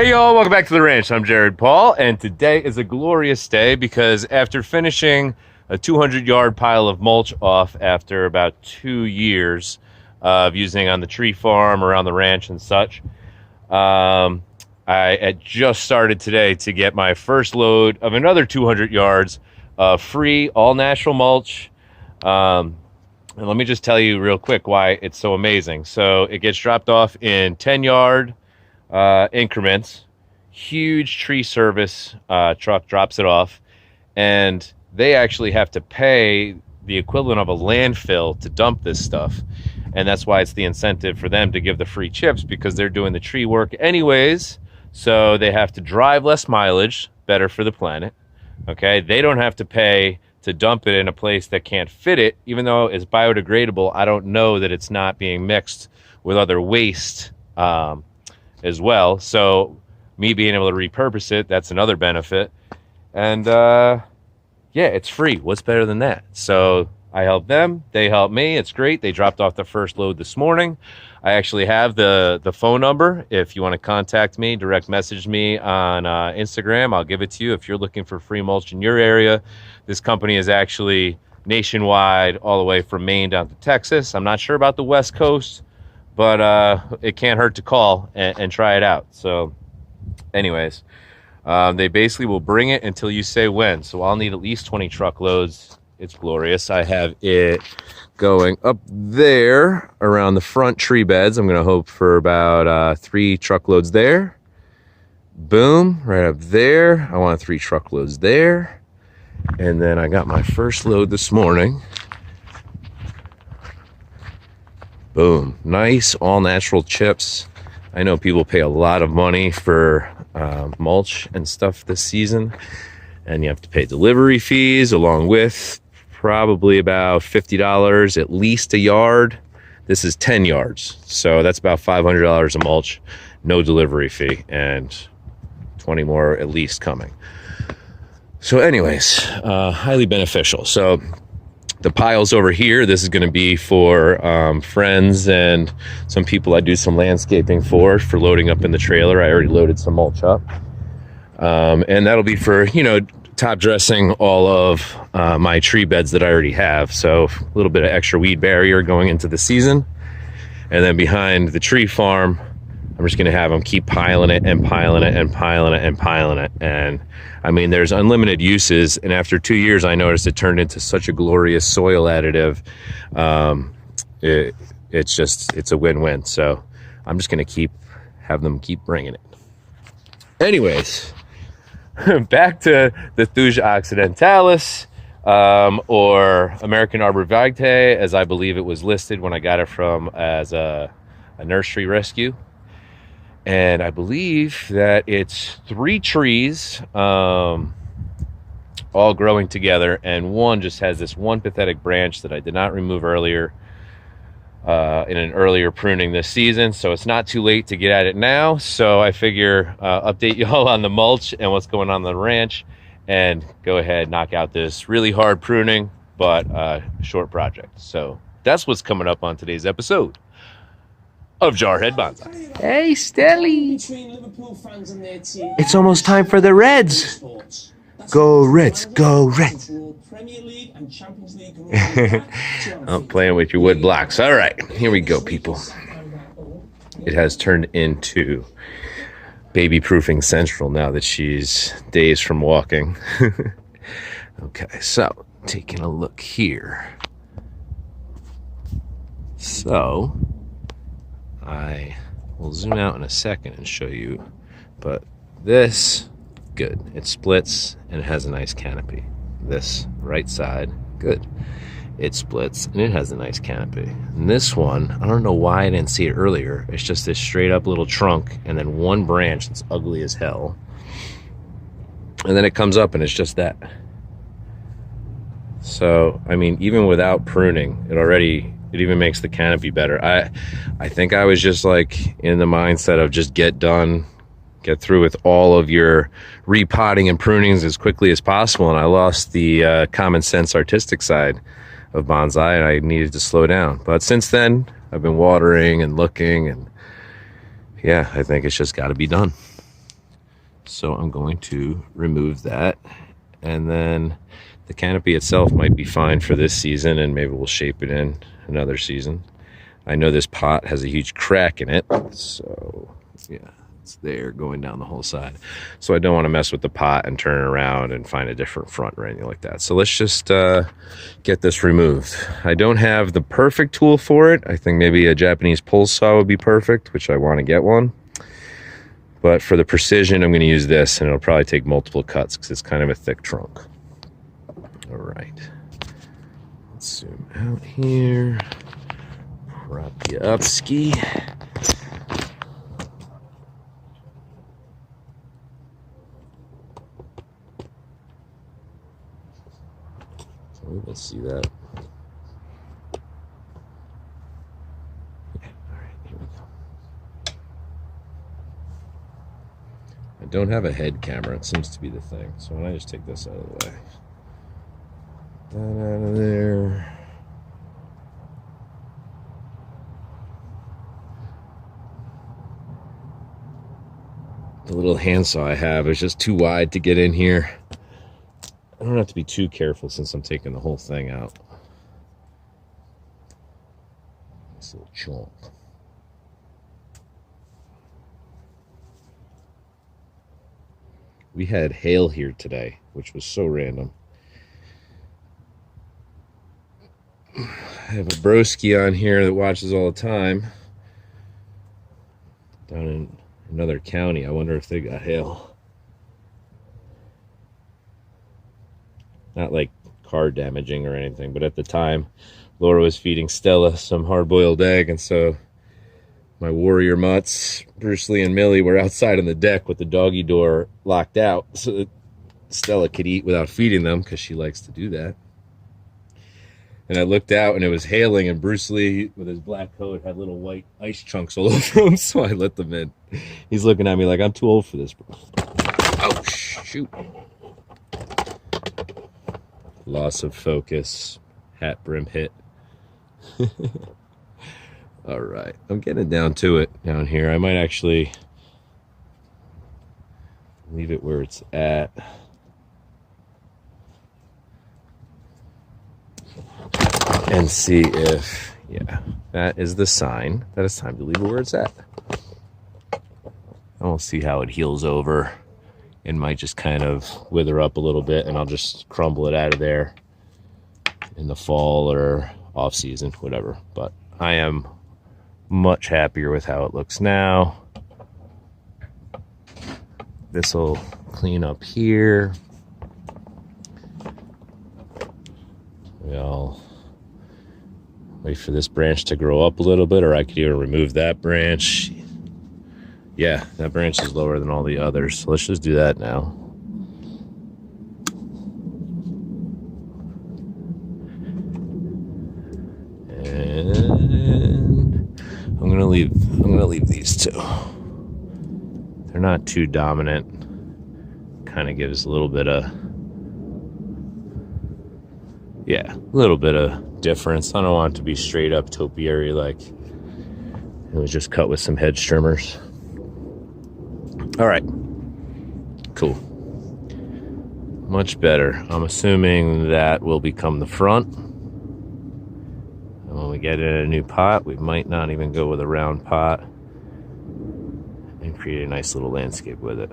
Hey y'all, welcome back to the ranch. I'm Jared Paul, and today is a glorious day because after finishing a 200-yard pile of mulch off after about 2 years of using on the tree farm, around the ranch and such, I had just started today to get my first load of another 200 yards of free, all-natural mulch. And let me just tell you real quick why it's so amazing. So it gets dropped off in 10-yard increments. Huge tree service truck drops it off, and they actually have to pay the equivalent of a landfill to dump this stuff. And that's why it's the incentive for them to give the free chips, because they're doing the tree work anyways. So they have to drive less mileage, better for the planet. Okay, they don't have to pay to dump it in a place that can't fit it. Even though it's biodegradable, I don't know that it's not being mixed with other waste as well. So me being able to repurpose it, that's another benefit. And yeah, it's free. What's better than that? So I help them, they help me. It's great. They dropped off the first load this morning. I actually have the phone number. If you want to contact me, direct message me on Instagram, I'll give it to you. If you're looking for free mulch in your area, this company is actually nationwide, all the way from Maine down to Texas. I'm not sure about the West Coast, but it can't hurt to call and try it out. So anyways, they basically will bring it until you say when. So I'll need at least 20 truckloads. It's glorious. I have it going up there around the front tree beds. I'm going to hope for about 3 truckloads there. Boom, right up there. I want 3 truckloads there. And then I got my first load this morning. Boom, nice all natural chips. I know people pay a lot of money for mulch and stuff this season, and you have to pay delivery fees along with probably about $50 at least a yard. This is 10 yards, so that's about $500 a mulch, no delivery fee, and 20 more at least coming. So anyways, highly beneficial. So the piles over here, this is going to be for friends and some people I do some landscaping for loading up in the trailer. I already loaded some mulch up. And that'll be for, top dressing all of my tree beds that I already have. So a little bit of extra weed barrier going into the season. And then behind the tree farm, I'm just going to have them keep piling it and piling it and piling it and piling it. And I mean, there's unlimited uses. And after 2 years, I noticed it turned into such a glorious soil additive. It's a win-win. So I'm just going to have them keep bringing it. Anyways, back to the Thuja occidentalis, or American Arborvitae, as I believe it was listed when I got it from as a nursery rescue. And I believe that it's 3 trees all growing together, and one just has this one pathetic branch that I did not remove earlier in an earlier pruning this season. So it's not too late to get at it now. So I figure update y'all on the mulch and what's going on the ranch, and go ahead, knock out this really hard pruning but short project. So that's what's coming up on today's episode of Jarhead Bonsai. Hey, Stelly. It's almost time for the Reds. Go Reds, go Reds. I'm playing with your wood blocks. All right, here we go, people. It has turned into baby proofing central now that she's days from walking. Okay, so taking a look here. So I will zoom out in a second and show you, but this, good. It splits and it has a nice canopy. This right side, good. It splits and it has a nice canopy. And this one, I don't know why I didn't see it earlier. It's just this straight up little trunk and then one branch that's ugly as hell. And then it comes up and it's just that. So, I mean, even without pruning, it even makes the canopy better. I think I was just like in the mindset of just get through with all of your repotting and prunings as quickly as possible, and I lost the common sense artistic side of bonsai, and I needed to slow down. But since then, I've been watering and looking, and yeah, I think it's just got to be done. So I'm going to remove that. And then the canopy itself might be fine for this season, and maybe we'll shape it in another season. I know this pot has a huge crack in it, so yeah, it's there going down the whole side. So I don't want to mess with the pot and turn it around and find a different front or anything like that. So let's just get this removed. I don't have the perfect tool for it. I think maybe a Japanese pull saw would be perfect, which I want to get one. But for the precision, I'm going to use this, and it'll probably take multiple cuts because it's kind of a thick trunk. All right. Let's zoom out here. Prop you up, ski. Let's see that. Yeah, all right, here we go. I don't have a head camera. It seems to be the thing. So when I just take this out of the way. That out of there. The little handsaw I have is just too wide to get in here. I don't have to be too careful since I'm taking the whole thing out. This little chunk. We had hail here today, which was so random. I have a broski on here that watches all the time. Down in another county. I wonder if they got hail. Not like car damaging or anything, but at the time, Laura was feeding Stella some hard-boiled egg, and so my warrior mutts, Bruce Lee and Millie, were outside on the deck with the doggy door locked out so that Stella could eat without feeding them, because she likes to do that. And I looked out, and it was hailing, and Bruce Lee, with his black coat, had little white ice chunks all over him, so I let them in. He's looking at me like, I'm too old for this, bro. Oh, shoot. Loss of focus. Hat brim hit. All right. I'm getting down to it down here. I might actually leave it where it's at. And see if, yeah, that is the sign that it's time to leave it where it's at. And we'll see how it heals over. It might just kind of wither up a little bit, and I'll just crumble it out of there in the fall or off season, whatever. But I am much happier with how it looks now. This will clean up here. We'll wait for this branch to grow up a little bit, or I could even remove that branch. Yeah, that branch is lower than all the others, so let's just do that now. And I'm gonna leave these two. They're not too dominant. Kind of gives a little bit of, yeah, a little bit of difference. I don't want it to be straight up topiary like it was just cut with some hedge trimmers. All right, cool. Much better. I'm assuming that will become the front. And when we get in a new pot, we might not even go with a round pot and create a nice little landscape with it.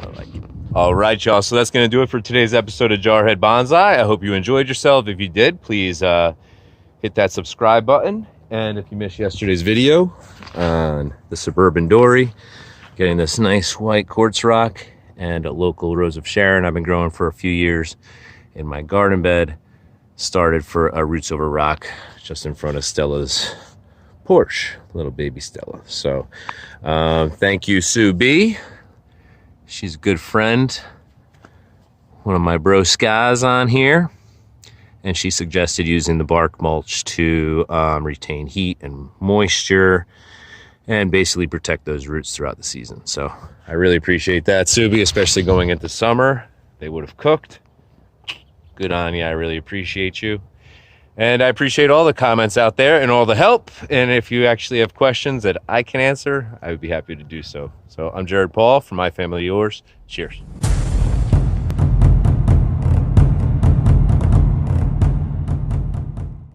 I like it. All right, y'all. So that's going to do it for today's episode of Jarhead Bonsai. I hope you enjoyed yourself. If you did, please hit that subscribe button. And if you missed yesterday's video on the Suburban Dory, getting this nice white quartz rock and a local Rose of Sharon I've been growing for a few years in my garden bed. Started for a roots over rock just in front of Stella's Porsche, little baby Stella. So thank you, Sue B. She's a good friend, one of my bro skies on here. And she suggested using the bark mulch to retain heat and moisture and basically protect those roots throughout the season. So I really appreciate that, Subi, especially going into summer. They would have cooked. Good on you. I really appreciate you. And I appreciate all the comments out there and all the help. And if you actually have questions that I can answer, I would be happy to do so. So I'm Jared Paul from My Family Yours. Cheers.